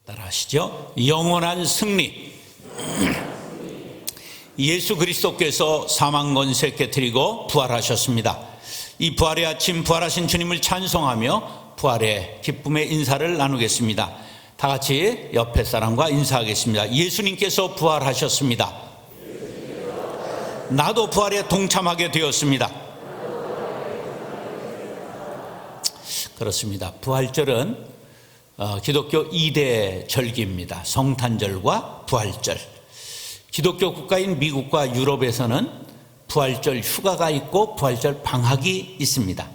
따라하시죠. 영원한 승리. 예수 그리스도께서 사망 권세 깨뜨리고 부활하셨습니다. 이 부활의 아침 부활하신 주님을 찬송하며 부활의 기쁨의 인사를 나누겠습니다. 다 같이 옆에 사람과 인사하겠습니다. 예수님께서 부활하셨습니다. 나도 부활에 동참하게 되었습니다. 그렇습니다. 부활절은 기독교 2대 절기입니다. 성탄절과 부활절. 기독교 국가인 미국과 유럽에서는 부활절 휴가가 있고 부활절 방학이 있습니다.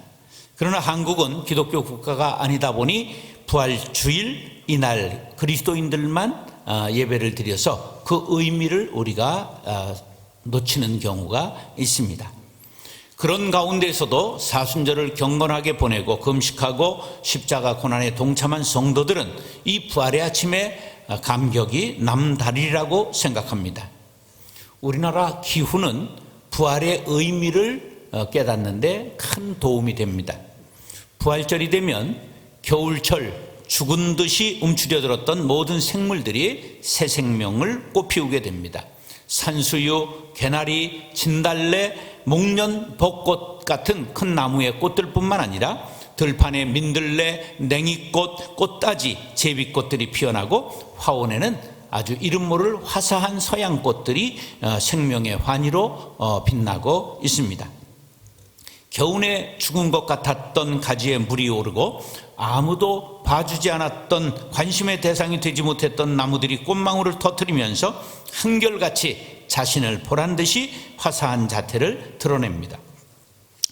그러나 한국은 기독교 국가가 아니다 보니 부활주일 이날 그리스도인들만 예배를 드려서 그 의미를 우리가 놓치는 경우가 있습니다. 그런 가운데서도 사순절을 경건하게 보내고 금식하고 십자가 고난에 동참한 성도들은 이 부활의 아침에 감격이 남다르리라고 생각합니다. 우리나라 기후는 부활의 의미를 깨닫는데 큰 도움이 됩니다. 부활절이 되면 겨울철 죽은 듯이 움츠려들었던 모든 생물들이 새 생명을 꽃피우게 됩니다. 산수유, 개나리, 진달래, 목련, 벚꽃 같은 큰 나무의 꽃들뿐만 아니라 들판에 민들레, 냉이꽃, 꽃다지, 제비꽃들이 피어나고 화원에는 아주 이름 모를 화사한 서양꽃들이 생명의 환희로 빛나고 있습니다. 겨우내 죽은 것 같았던 가지에 물이 오르고 아무도 봐주지 않았던 관심의 대상이 되지 못했던 나무들이 꽃망울을 터뜨리면서 한결같이 자신을 보란 듯이 화사한 자태를 드러냅니다.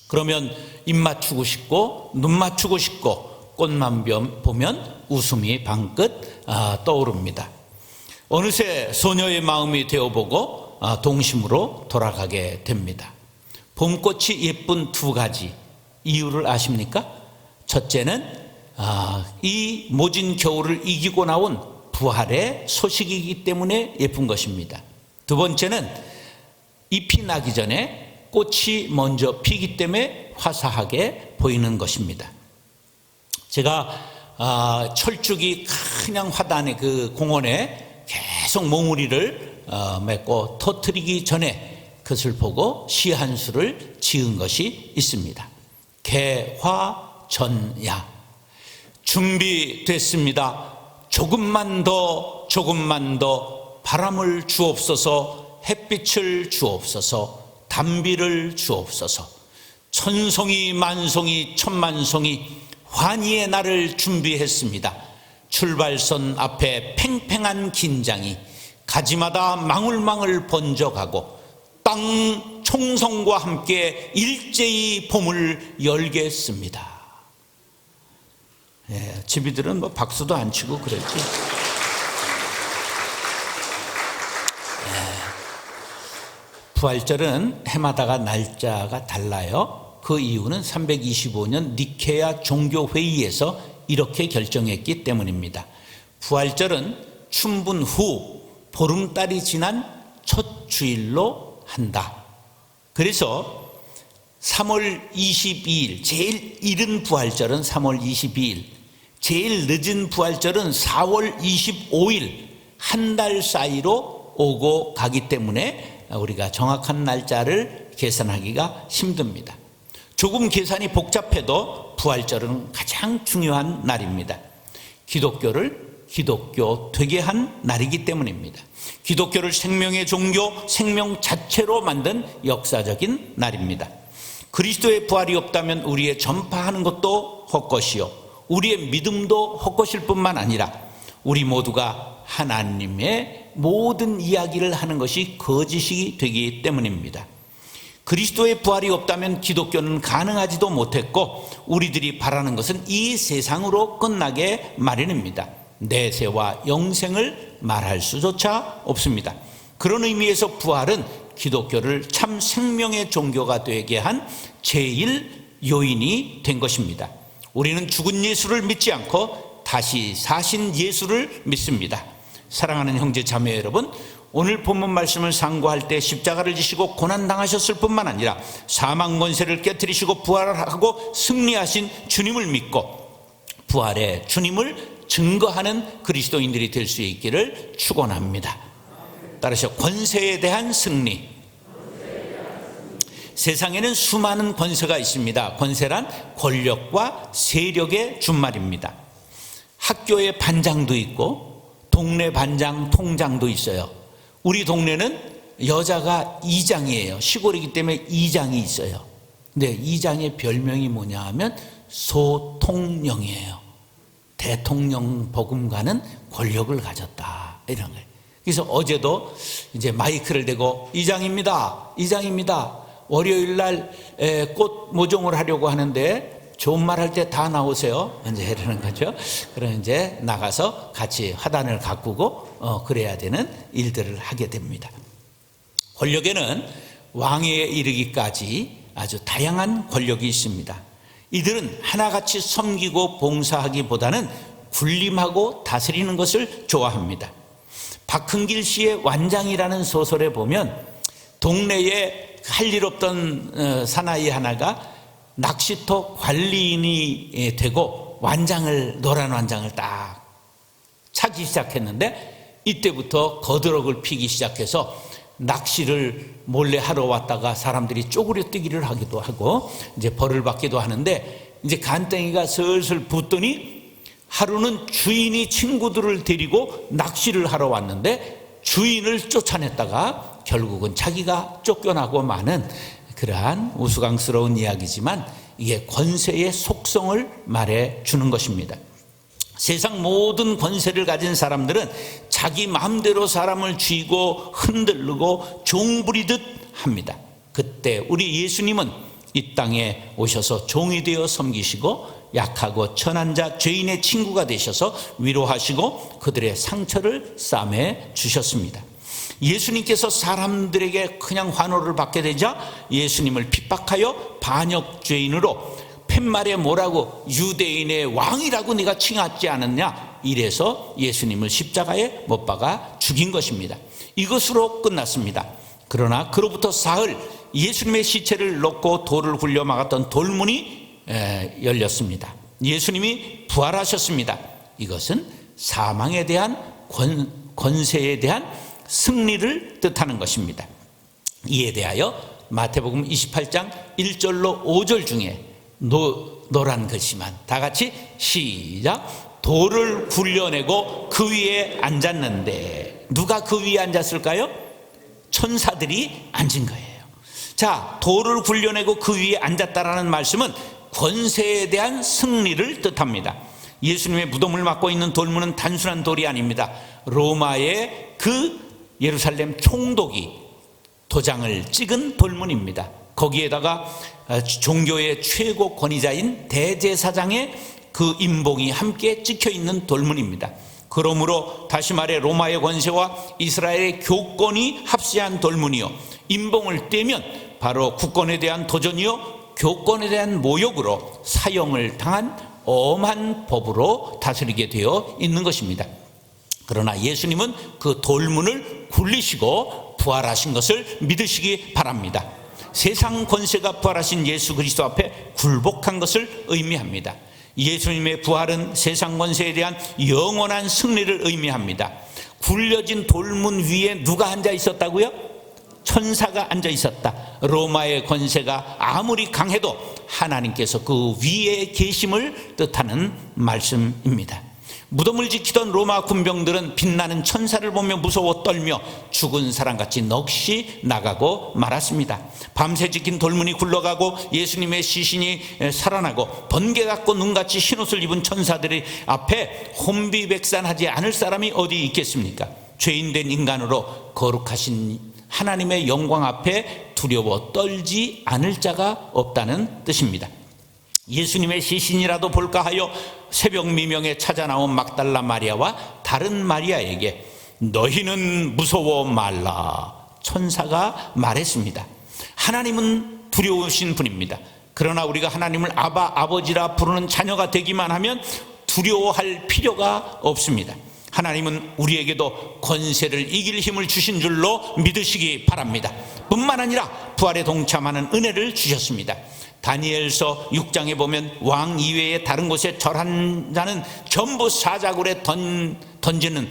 그러면 입 맞추고 싶고 눈 맞추고 싶고 꽃만 보면 웃음이 방긋 떠오릅니다. 어느새 소녀의 마음이 되어보고 동심으로 돌아가게 됩니다. 봄꽃이 예쁜 두 가지 이유를 아십니까? 첫째는 이 모진 겨울을 이기고 나온 부활의 소식이기 때문에 예쁜 것입니다. 두 번째는 잎이 나기 전에 꽃이 먼저 피기 때문에 화사하게 보이는 것입니다. 제가 철쭉이 그냥 화단의 그 공원에 계속 몽우리를 맺고 터뜨리기 전에 그것을 보고 시 한 수를 지은 것이 있습니다. 개화전야. 준비됐습니다. 조금만 더 바람을 주옵소서, 햇빛을 주옵소서, 단비를 주옵소서. 천송이 만송이 천만송이 환희의 날을 준비했습니다. 출발선 앞에 팽팽한 긴장이 가지마다 망울망울 번져가고 땅 총성과 함께 일제히 봄을 열겠습니다. 집이들은 뭐 박수도 안 치고 그랬지. 부활절은 해마다가 날짜가 달라요. 그 이유는 325년 니케아 종교회의에서 이렇게 결정했기 때문입니다. 부활절은 춘분 후 보름달이 지난 첫 주일로 한다. 그래서 3월 22일 제일 이른 부활절은 3월 22일, 제일 늦은 부활절은 4월 25일 한 달 사이로 오고 가기 때문에 우리가 정확한 날짜를 계산하기가 힘듭니다. 조금 계산이 복잡해도 부활절은 가장 중요한 날입니다. 기독교를 기독교 되게 한 날이기 때문입니다. 기독교를 생명의 종교, 생명 자체로 만든 역사적인 날입니다. 그리스도의 부활이 없다면 우리의 전파하는 것도 헛것이요, 우리의 믿음도 헛것일 뿐만 아니라 우리 모두가 하나님의 모든 이야기를 하는 것이 거짓이 되기 때문입니다. 그리스도의 부활이 없다면 기독교는 가능하지도 못했고 우리들이 바라는 것은 이 세상으로 끝나게 마련입니다. 내세와 영생을 말할 수조차 없습니다. 그런 의미에서 부활은 기독교를 참 생명의 종교가 되게 한 제일 요인이 된 것입니다. 우리는 죽은 예수를 믿지 않고 다시 사신 예수를 믿습니다. 사랑하는 형제 자매 여러분, 오늘 본문 말씀을 상고할 때 십자가를 지시고 고난당하셨을 뿐만 아니라 사망 권세를 깨뜨리시고 부활하고 승리하신 주님을 믿고 부활의 주님을 증거하는 그리스도인들이 될 수 있기를 축원합니다. 따라서 권세에 대한 승리. 세상에는 수많은 권세가 있습니다. 권세란 권력과 세력의 준말입니다. 학교에 반장도 있고 동네 반장, 통장도 있어요. 우리 동네는 여자가 이장이에요. 시골이기 때문에 이장이 있어요. 근데 이장의 별명이 뭐냐 하면 소통령이에요. 대통령 버금가는 권력을 가졌다, 이런 거예요. 그래서 어제도 이제 마이크를 대고 이장입니다, 이장입니다. 월요일 날 꽃 모종을 하려고 하는데 좋은 말 할 때 다 나오세요, 이제 이러는 거죠. 그럼 이제 나가서 같이 화단을 가꾸고 그래야 되는 일들을 하게 됩니다. 권력에는 왕위에 이르기까지 아주 다양한 권력이 있습니다. 이들은 하나같이 섬기고 봉사하기보다는 군림하고 다스리는 것을 좋아합니다. 박흥길 씨의 완장이라는 소설에 보면 동네에 할 일 없던 사나이 하나가 낚시터 관리인이 되고 노란 완장을 딱 차기 시작했는데, 이때부터 거드럭을 피기 시작해서 낚시를 몰래 하러 왔다가 사람들이 쪼그려 뜨기를 하기도 하고 이제 벌을 받기도 하는데, 이제 간땡이가 슬슬 붙더니 하루는 주인이 친구들을 데리고 낚시를 하러 왔는데 주인을 쫓아냈다가 결국은 자기가 쫓겨나고 마는 그러한 우스꽝스러운 이야기지만 이게 권세의 속성을 말해 주는 것입니다. 세상 모든 권세를 가진 사람들은 자기 마음대로 사람을 쥐고 흔들고 종부리듯 합니다. 그때 우리 예수님은 이 땅에 오셔서 종이 되어 섬기시고 약하고 천한 자 죄인의 친구가 되셔서 위로하시고 그들의 상처를 싸매 주셨습니다. 예수님께서 사람들에게 그냥 환호를 받게 되자 예수님을 핍박하여 반역죄인으로 팻말에 뭐라고 유대인의 왕이라고 네가 칭하지 않았냐, 이래서 예수님을 십자가에 못 박아 죽인 것입니다. 이것으로 끝났습니다. 그러나 그로부터 사흘 예수님의 시체를 놓고 돌을 굴려 막았던 돌문이 열렸습니다. 예수님이 부활하셨습니다. 이것은 사망에 대한 권세에 대한 승리를 뜻하는 것입니다. 이에 대하여 마태복음 28장 1절로 5절 중에 노란 글씨만 다 같이 시작. 돌을 굴려내고 그 위에 앉았는데, 누가 그 위에 앉았을까요? 천사들이 앉은 거예요. 자, 돌을 굴려내고 그 위에 앉았다라는 말씀은 권세에 대한 승리를 뜻합니다. 예수님의 무덤을 막고 있는 돌문은 단순한 돌이 아닙니다. 로마의 그 예루살렘 총독이 도장을 찍은 돌문입니다. 거기에다가 종교의 최고 권위자인 대제사장의 그 인봉이 함께 찍혀 있는 돌문입니다. 그러므로 다시 말해 로마의 권세와 이스라엘의 교권이 합세한 돌문이요, 인봉을 떼면 바로 국권에 대한 도전이요 교권에 대한 모욕으로 사형을 당한 엄한 법으로 다스리게 되어 있는 것입니다. 그러나 예수님은 그 돌문을 굴리시고 부활하신 것을 믿으시기 바랍니다. 세상 권세가 부활하신 예수 그리스도 앞에 굴복한 것을 의미합니다. 예수님의 부활은 세상 권세에 대한 영원한 승리를 의미합니다. 굴려진 돌문 위에 누가 앉아 있었다고요? 천사가 앉아 있었다. 로마의 권세가 아무리 강해도 하나님께서 그 위에 계심을 뜻하는 말씀입니다. 무덤을 지키던 로마 군병들은 빛나는 천사를 보며 무서워 떨며 죽은 사람같이 넋이 나가고 말았습니다. 밤새 지킨 돌문이 굴러가고 예수님의 시신이 살아나고 번개 같고 눈같이 흰옷을 입은 천사들의 앞에 혼비백산하지 않을 사람이 어디 있겠습니까? 죄인된 인간으로 거룩하신 하나님의 영광 앞에 두려워 떨지 않을 자가 없다는 뜻입니다. 예수님의 시신이라도 볼까 하여 새벽 미명에 찾아 나온 막달라 마리아와 다른 마리아에게 너희는 무서워 말라, 천사가 말했습니다. 하나님은 두려우신 분입니다. 그러나 우리가 하나님을 아바, 아버지라 부르는 자녀가 되기만 하면 두려워할 필요가 없습니다. 하나님은 우리에게도 권세를 이길 힘을 주신 줄로 믿으시기 바랍니다. 뿐만 아니라 부활에 동참하는 은혜를 주셨습니다. 다니엘서 6장에 보면 왕 이외에 다른 곳에 절한 자는 전부 사자굴에 던지는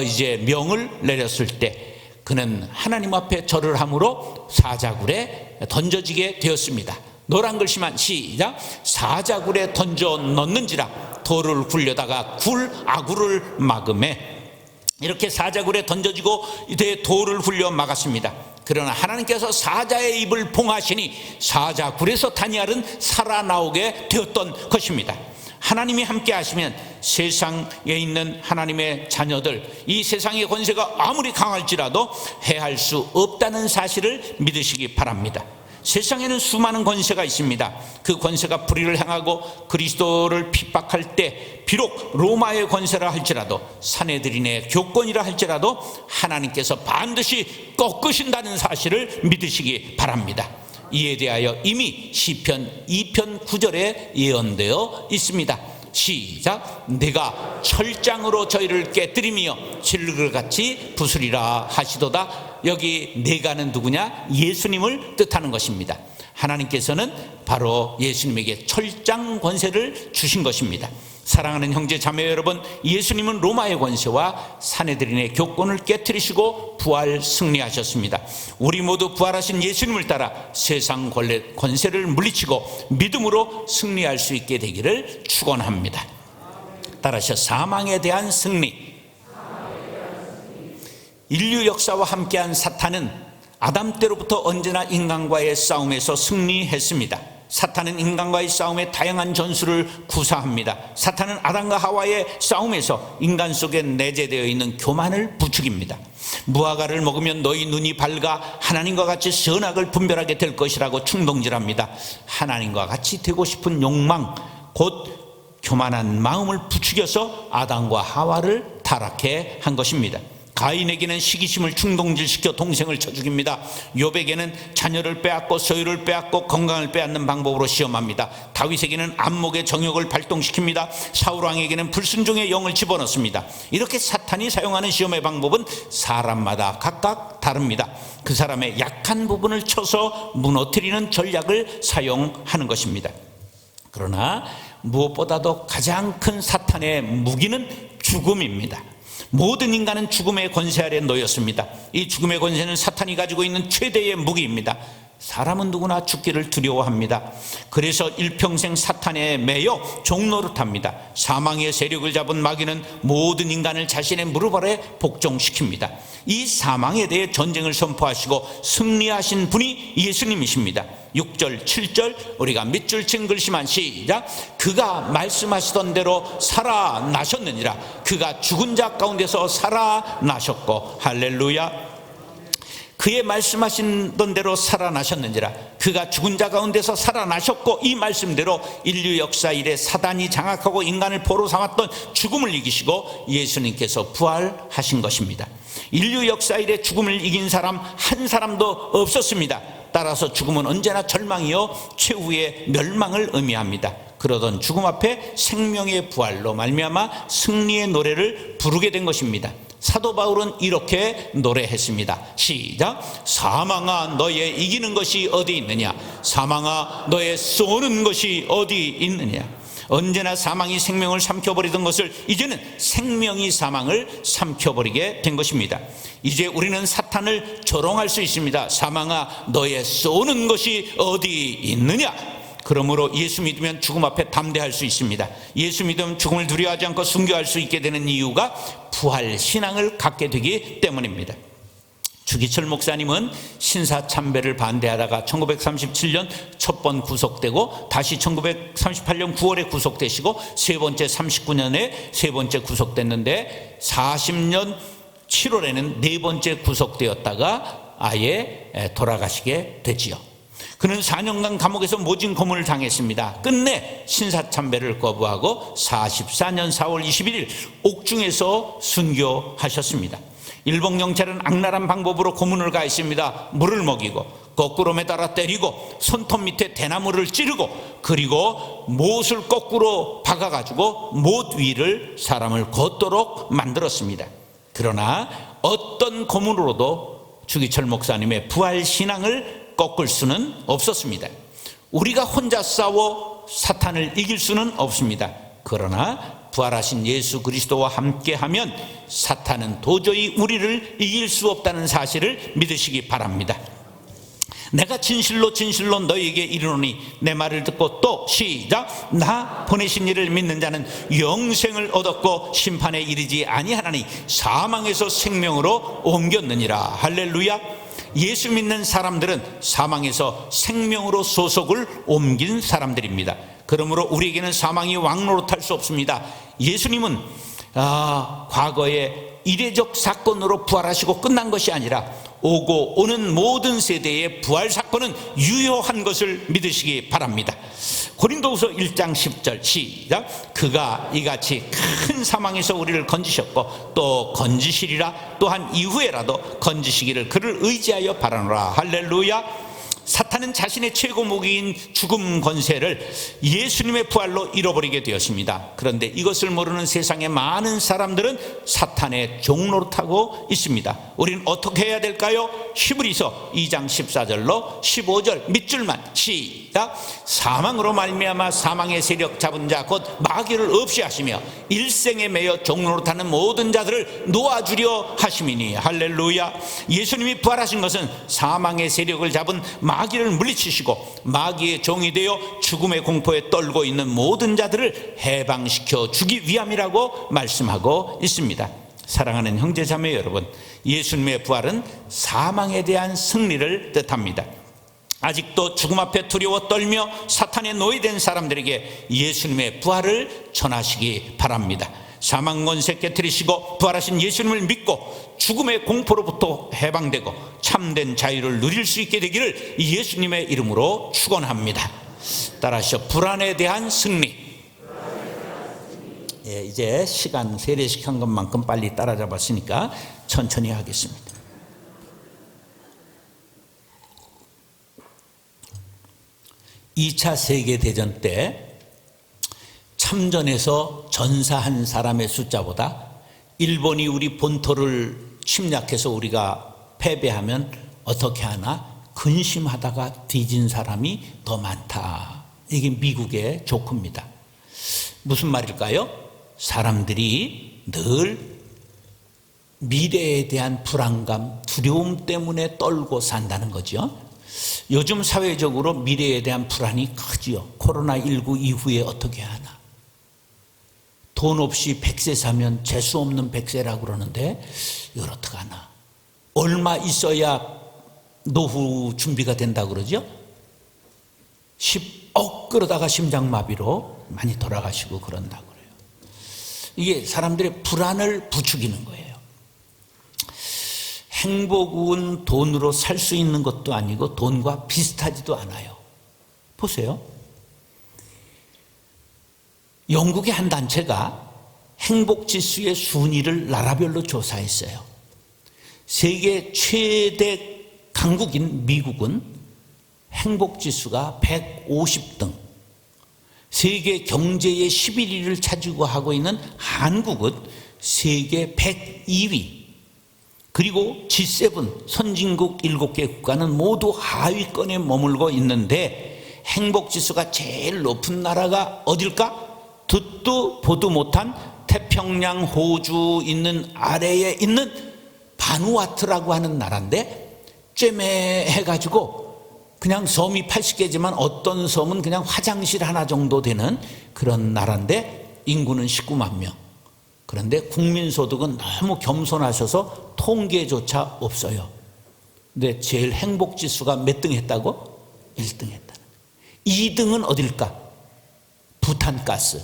이제 명을 내렸을 때 그는 하나님 앞에 절을 함으로 사자굴에 던져지게 되었습니다. 노란 글씨만 시작. 사자굴에 던져 넣는지라 돌을 굴려다가 아구를 막음에. 이렇게 사자굴에 던져지고 이제 돌을 굴려 막았습니다. 그러나 하나님께서 사자의 입을 봉하시니 사자굴에서 다니엘은 살아나오게 되었던 것입니다. 하나님이 함께 하시면 세상에 있는 하나님의 자녀들, 이 세상의 권세가 아무리 강할지라도 해할 수 없다는 사실을 믿으시기 바랍니다. 세상에는 수많은 권세가 있습니다. 그 권세가 불의를 행하고 그리스도를 핍박할 때 비록 로마의 권세라 할지라도 사내들인의 교권이라 할지라도 하나님께서 반드시 꺾으신다는 사실을 믿으시기 바랍니다. 이에 대하여 이미 시편 2편 9절에 예언되어 있습니다. 시작. 내가 철장으로 저희를 깨뜨리며 질그같이 부수리라 하시도다. 여기 내가는 누구냐? 예수님을 뜻하는 것입니다. 하나님께서는 바로 예수님에게 철장 권세를 주신 것입니다. 사랑하는 형제 자매 여러분, 예수님은 로마의 권세와 사내들인의 교권을 깨뜨리시고 부활 승리하셨습니다. 우리 모두 부활하신 예수님을 따라 세상 권세를 물리치고 믿음으로 승리할 수 있게 되기를 축원합니다. 따라서 사망에 대한 승리. 인류 역사와 함께한 사탄은 아담 때로부터 언제나 인간과의 싸움에서 승리했습니다. 사탄은 인간과의 싸움에 다양한 전술을 구사합니다. 사탄은 아담과 하와의 싸움에서 인간 속에 내재되어 있는 교만을 부추깁니다. 무화과를 먹으면 너희 눈이 밝아 하나님과 같이 선악을 분별하게 될 것이라고 충동질합니다. 하나님과 같이 되고 싶은 욕망, 곧 교만한 마음을 부추겨서 아담과 하와를 타락해 한 것입니다. 가인에게는 시기심을 충동질시켜 동생을 쳐 죽입니다. 욥에게는 자녀를 빼앗고 소유를 빼앗고 건강을 빼앗는 방법으로 시험합니다. 다윗에게는 안목의 정욕을 발동시킵니다. 사울왕에게는 불순종의 영을 집어넣습니다. 이렇게 사탄이 사용하는 시험의 방법은 사람마다 각각 다릅니다. 그 사람의 약한 부분을 쳐서 무너뜨리는 전략을 사용하는 것입니다. 그러나 무엇보다도 가장 큰 사탄의 무기는 죽음입니다. 모든 인간은 죽음의 권세 아래 놓였습니다. 이 죽음의 권세는 사탄이 가지고 있는 최대의 무기입니다. 사람은 누구나 죽기를 두려워합니다. 그래서 일평생 사탄에 매여 종노릇합니다. 사망의 세력을 잡은 마귀는 모든 인간을 자신의 무릎 아래 복종시킵니다. 이 사망에 대해 전쟁을 선포하시고 승리하신 분이 예수님이십니다. 6절 7절 우리가 밑줄 친 글씨만 시작. 그가 말씀하시던 대로 살아나셨느니라. 그가 죽은 자 가운데서 살아나셨고, 할렐루야. 그의 말씀하신 대로 살아나셨는지라. 그가 죽은 자 가운데서 살아나셨고, 이 말씀대로 인류 역사 이래 사단이 장악하고 인간을 포로 삼았던 죽음을 이기시고 예수님께서 부활하신 것입니다. 인류 역사 이래 죽음을 이긴 사람 한 사람도 없었습니다. 따라서 죽음은 언제나 절망이요 최후의 멸망을 의미합니다. 그러던 죽음 앞에 생명의 부활로 말미암아 승리의 노래를 부르게 된 것입니다. 사도 바울은 이렇게 노래했습니다. 시작. 사망아 너의 이기는 것이 어디 있느냐? 사망아 너의 쏘는 것이 어디 있느냐? 언제나 사망이 생명을 삼켜버리던 것을 이제는 생명이 사망을 삼켜버리게 된 것입니다. 이제 우리는 사탄을 조롱할 수 있습니다. 사망아 너의 쏘는 것이 어디 있느냐? 그러므로 예수 믿으면 죽음 앞에 담대할 수 있습니다. 예수 믿으면 죽음을 두려워하지 않고 순교할 수 있게 되는 이유가 부활 신앙을 갖게 되기 때문입니다. 주기철 목사님은 신사참배를 반대하다가 1937년 첫 번 구속되고 다시 1938년 9월에 구속되시고 세 번째 39년에 세 번째 구속됐는데 40년 7월에는 네 번째 구속되었다가 아예 돌아가시게 되지요. 그는 4년간 감옥에서 모진 고문을 당했습니다. 끝내 신사참배를 거부하고 44년 4월 21일 옥중에서 순교하셨습니다. 일본 경찰은 악랄한 방법으로 고문을 가했습니다. 물을 먹이고 거꾸로 매달아 때리고 손톱 밑에 대나무를 찌르고 그리고 못을 거꾸로 박아가지고 못 위를 사람을 걷도록 만들었습니다. 그러나 어떤 고문으로도 주기철 목사님의 부활 신앙을 꺾을 수는 없었습니다. 우리가 혼자 싸워 사탄을 이길 수는 없습니다. 그러나 부활하신 예수 그리스도와 함께하면 사탄은 도저히 우리를 이길 수 없다는 사실을 믿으시기 바랍니다. 내가 진실로 진실로 너희에게 이르노니 내 말을 듣고 또 시작 나 보내신 이를 믿는 자는 영생을 얻었고 심판에 이르지 아니하나니 사망에서 생명으로 옮겼느니라. 할렐루야. 예수 믿는 사람들은 사망에서 생명으로 소속을 옮긴 사람들입니다. 그러므로 우리에게는 사망이 왕노릇할 수 없습니다. 예수님은 과거에 이례적 사건으로 부활하시고 끝난 것이 아니라 오고 오는 모든 세대의 부활 사건은 유효한 것을 믿으시기 바랍니다. 고린도후서 1장 10절 시작 그가 이같이 큰 사망에서 우리를 건지셨고 또 건지시리라. 또한 이후에라도 건지시기를 그를 의지하여 바라노라. 할렐루야. 사탄은 자신의 최고 무기인 죽음 권세를 예수님의 부활로 잃어버리게 되었습니다. 그런데 이것을 모르는 세상의 많은 사람들은 사탄의 종노릇하고 있습니다. 우리는 어떻게 해야 될까요? 히브리서 2장 14절로 15절 밑줄만 시작 사망으로 말미암아 사망의 세력 잡은 자 곧 마귀를 없이 하시며 일생에 매여 종노릇하는 모든 자들을 놓아주려 하심이니. 할렐루야. 예수님이 부활하신 것은 사망의 세력을 잡은 마귀를 물리치시고 마귀의 종이 되어 죽음의 공포에 떨고 있는 모든 자들을 해방시켜 주기 위함이라고 말씀하고 있습니다. 사랑하는 형제자매 여러분, 예수님의 부활은 사망에 대한 승리를 뜻합니다. 아직도 죽음 앞에 두려워 떨며 사탄에 노예된 사람들에게 예수님의 부활을 전하시기 바랍니다. 사망 권세 깨뜨리시고 부활하신 예수님을 믿고 죽음의 공포로부터 해방되고 참된 자유를 누릴 수 있게 되기를 예수님의 이름으로 축원합니다. 따라하시오. 불안에 대한 승리. 이제 시간 세례식한 것만큼 빨리 따라잡았으니까 천천히 하겠습니다. 2차 세계대전 때 참전해서 전사한 사람의 숫자보다 일본이 우리 본토를 침략해서 우리가 패배하면 어떻게 하나 근심하다가 뒤진 사람이 더 많다. 이게 미국의 조크입니다. 무슨 말일까요? 사람들이 늘 미래에 대한 불안감, 두려움 때문에 떨고 산다는 거죠. 요즘 사회적으로 미래에 대한 불안이 크지요. 코로나19 이후에 어떻게 하나. 돈 없이 백세 사면 재수 없는 백세라고 그러는데 이걸 어떻게 하나. 얼마 있어야 노후 준비가 된다고 그러죠. 10억 그러다가 심장마비로 많이 돌아가시고 그런다고 그래요. 이게 사람들의 불안을 부추기는 거예요. 행복은 돈으로 살 수 있는 것도 아니고 돈과 비슷하지도 않아요. 보세요. 영국의 한 단체가 행복지수의 순위를 나라별로 조사했어요. 세계 최대 강국인 미국은 행복지수가 150등, 세계 경제의 11위를 차지하고 하고 있는 한국은 세계 102위, 그리고 G7 선진국 7개 국가는 모두 하위권에 머물고 있는데 행복지수가 제일 높은 나라가 어딜까? 듣도 보도 못한 태평양 호주 있는 아래에 있는 바누아투라고 하는 나라인데 쬐매해가지고 그냥 섬이 80개지만 어떤 섬은 그냥 화장실 하나 정도 되는 그런 나라인데 인구는 19만 명. 그런데 국민소득은 너무 겸손하셔서 통계조차 없어요. 근데 제일 행복지수가 몇 등 했다고? 1등 했다는. 2등은 어딜까? 부탄가스.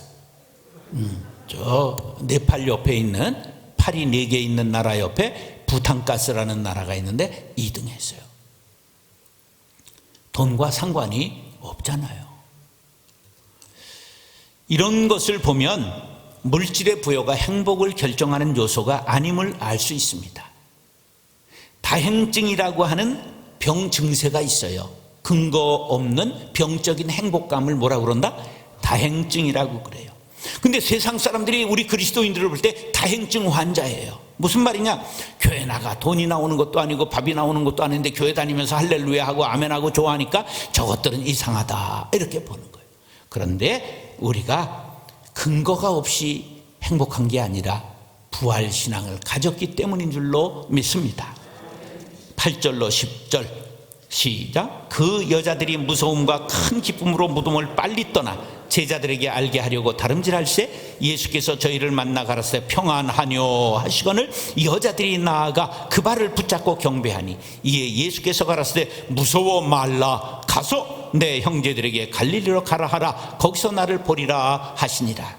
저 네팔 옆에 있는 팔이 4개 있는 나라 옆에 부탄가스라는 나라가 있는데 2등 했어요. 돈과 상관이 없잖아요. 이런 것을 보면 물질의 부여가 행복을 결정하는 요소가 아님을 알 수 있습니다. 다행증이라고 하는 병 증세가 있어요. 근거 없는 병적인 행복감을 뭐라고 그런다? 다행증이라고 그래요. 근데 세상 사람들이 우리 그리스도인들을 볼 때 다행증 환자예요. 무슨 말이냐? 교회 나가 돈이 나오는 것도 아니고 밥이 나오는 것도 아닌데 교회 다니면서 할렐루야 하고 아멘 하고 좋아하니까 저것들은 이상하다, 이렇게 보는 거예요. 그런데 우리가 근거가 없이 행복한 게 아니라 부활신앙을 가졌기 때문인 줄로 믿습니다. 8절로 10절 시작. 그 여자들이 무서움과 큰 기쁨으로 무덤을 빨리 떠나 제자들에게 알게 하려고 다름질할세 예수께서 저희를 만나 가라사대 평안하뇨 하시거늘 여자들이 나아가 그 발을 붙잡고 경배하니 이에 예수께서 가라사대 무서워 말라, 가서 내 형제들에게 갈릴리로 가라 하라, 거기서 나를 보리라 하시니라.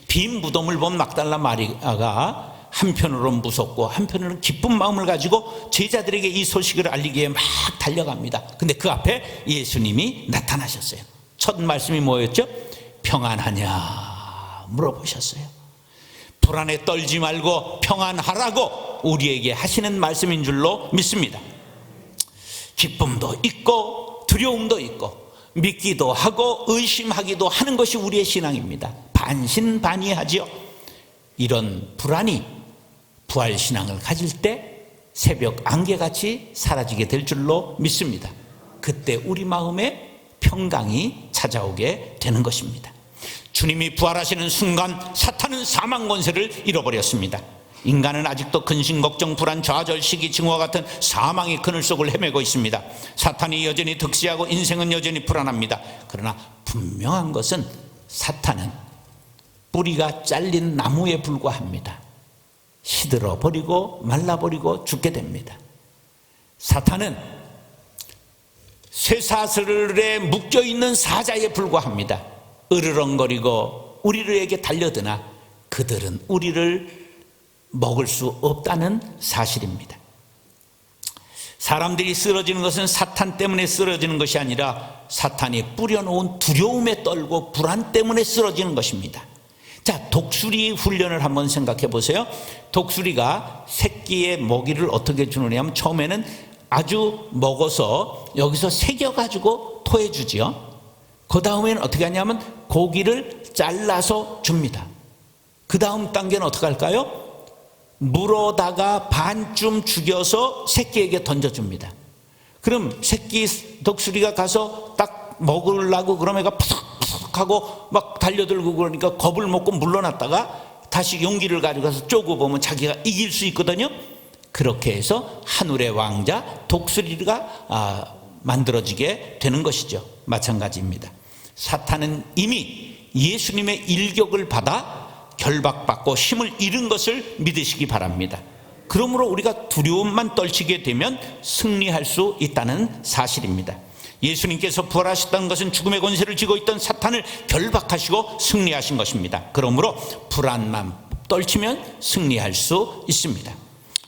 빈 무덤을 본 막달라 마리아가 한편으로는 무섭고 한편으로는 기쁜 마음을 가지고 제자들에게 이 소식을 알리기 위해 막 달려갑니다. 근데 그 앞에 예수님이 나타나셨어요. 첫 말씀이 뭐였죠? 평안하냐 물어보셨어요. 불안에 떨지 말고 평안하라고 우리에게 하시는 말씀인 줄로 믿습니다. 기쁨도 있고 두려움도 있고 믿기도 하고 의심하기도 하는 것이 우리의 신앙입니다. 반신반의하지요. 이런 불안이 부활신앙을 가질 때 새벽 안개같이 사라지게 될 줄로 믿습니다. 그때 우리 마음에 평강이 찾아오게 되는 것입니다. 주님이 부활하시는 순간 사탄은 사망 권세를 잃어버렸습니다. 인간은 아직도 근심, 걱정, 불안, 좌절, 시기, 증오와 같은 사망의 그늘 속을 헤매고 있습니다. 사탄이 여전히 득세하고 인생은 여전히 불안합니다. 그러나 분명한 것은 사탄은 뿌리가 잘린 나무에 불과합니다. 시들어 버리고 말라버리고 죽게 됩니다. 사탄은 쇠사슬에 묶여있는 사자에 불과합니다. 으르렁거리고 우리에게 달려드나 그들은 우리를 먹을 수 없다는 사실입니다. 사람들이 쓰러지는 것은 사탄 때문에 쓰러지는 것이 아니라 사탄이 뿌려놓은 두려움에 떨고 불안 때문에 쓰러지는 것입니다. 자, 독수리 훈련을 한번 생각해 보세요. 독수리가 새끼의 먹이를 어떻게 주느냐 하면 처음에는 아주 먹어서 여기서 새겨가지고 토해주지요. 그 다음에는 어떻게 하냐면 고기를 잘라서 줍니다. 그 다음 단계는 어떻게 할까요? 물어다가 반쯤 죽여서 새끼에게 던져줍니다. 그럼 새끼 독수리가 가서 딱 먹으려고 그러면 애가 푸석푸석 하고 막 달려들고 그러니까 겁을 먹고 물러났다가 다시 용기를 가져가서 쪼고 보면 자기가 이길 수 있거든요. 그렇게 해서 하늘의 왕자 독수리가 만들어지게 되는 것이죠. 마찬가지입니다. 사탄은 이미 예수님의 일격을 받아 결박받고 힘을 잃은 것을 믿으시기 바랍니다. 그러므로 우리가 두려움만 떨치게 되면 승리할 수 있다는 사실입니다. 예수님께서 부활하셨다는 것은 죽음의 권세를 쥐고 있던 사탄을 결박하시고 승리하신 것입니다. 그러므로 불안만 떨치면 승리할 수 있습니다.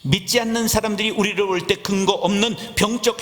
믿지 않는 사람들이 우리를 볼 때 근거 없는 병적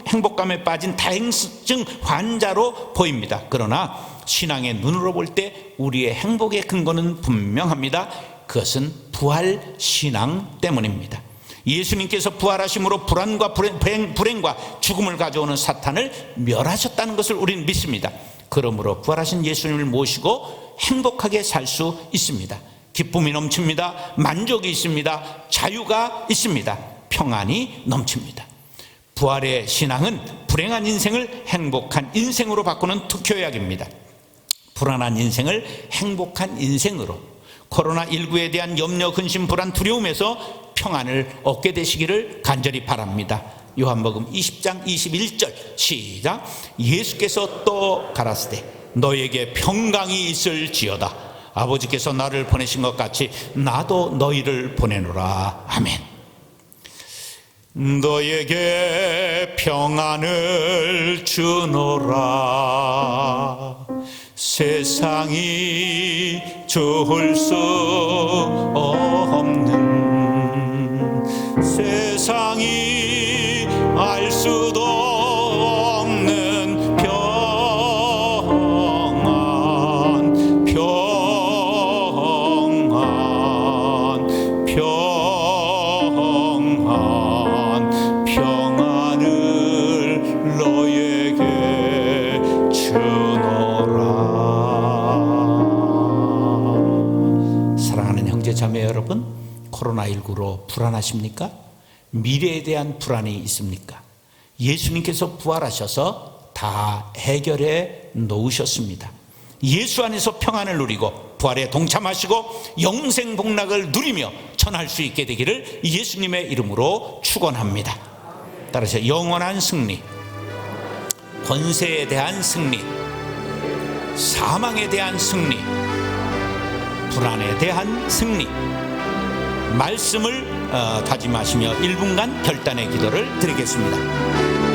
행복감에 빠진 다행증 환자로 보입니다. 그러나 신앙의 눈으로 볼 때 우리의 행복의 근거는 분명합니다. 그것은 부활 신앙 때문입니다. 예수님께서 부활하심으로 불안과 불행과 죽음을 가져오는 사탄을 멸하셨다는 것을 우리는 믿습니다. 그러므로 부활하신 예수님을 모시고 행복하게 살 수 있습니다. 기쁨이 넘칩니다. 만족이 있습니다. 자유가 있습니다. 평안이 넘칩니다. 부활의 신앙은 불행한 인생을 행복한 인생으로 바꾸는 특효약입니다. 불안한 인생을 행복한 인생으로, 코로나19에 대한 염려, 근심, 불안, 두려움에서 평안을 얻게 되시기를 간절히 바랍니다. 요한복음 20장 21절 시작. 예수께서 또 가라사대 너에게 평강이 있을지어다. 아버지께서 나를 보내신 것 같이 나도 너희를 보내노라. 아멘. 너에게 평안을 주노라. 세상이 좋을 수 없는, 세상이 알 수도 없는 평안, 평안을 너에게 주노라. 사랑하는 형제 자매 여러분, 코로나19로 불안하십니까? 미래에 대한 불안이 있습니까? 예수님께서 부활하셔서 다 해결해 놓으셨습니다. 예수 안에서 평안을 누리고 부활에 동참하시고 영생 복락을 누리며 전할 수 있게 되기를 예수님의 이름으로 축원합니다. 따라서 영원한 승리, 권세에 대한 승리, 사망에 대한 승리, 불안에 대한 승리, 말씀을 다짐하시며 1분간 결단의 기도를 드리겠습니다.